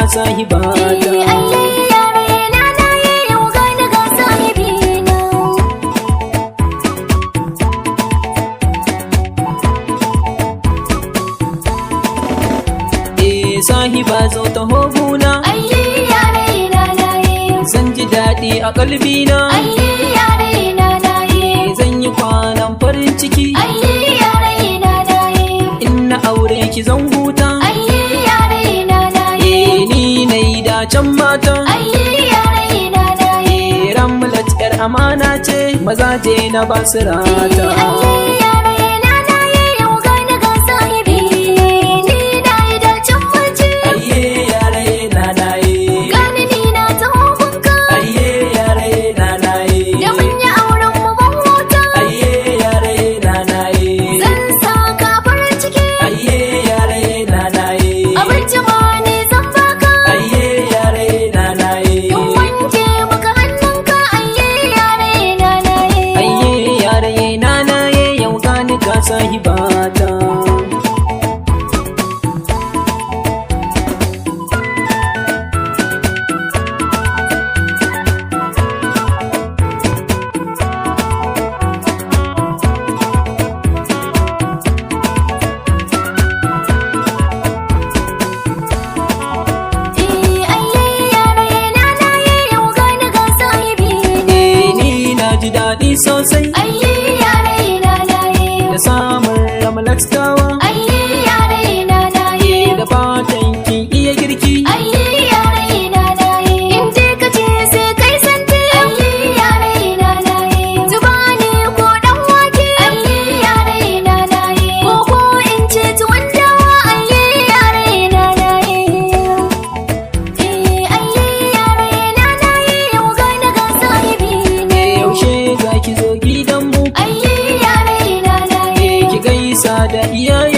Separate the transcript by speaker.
Speaker 1: sahibata. Sahiba zo ta hoguna, zan ji daɗi a kalbina, zan yi kwanan farin ciki, in na aure ki zan huta, ni na yi dacen mata, Ramlat yar amana ce, mazaje na basu rata. Sahibata. Ni na ji daɗi sosai da samun Ramlat tawa, da fatan kin iya girki,
Speaker 2: in je ka ce sai kai santi, zuba ne ko dan wake, ko in ce tuwon dawa, yau gane ga sahibi ne.
Speaker 1: yaushe za ki zo gidanmu, ki gaisa da iyaye.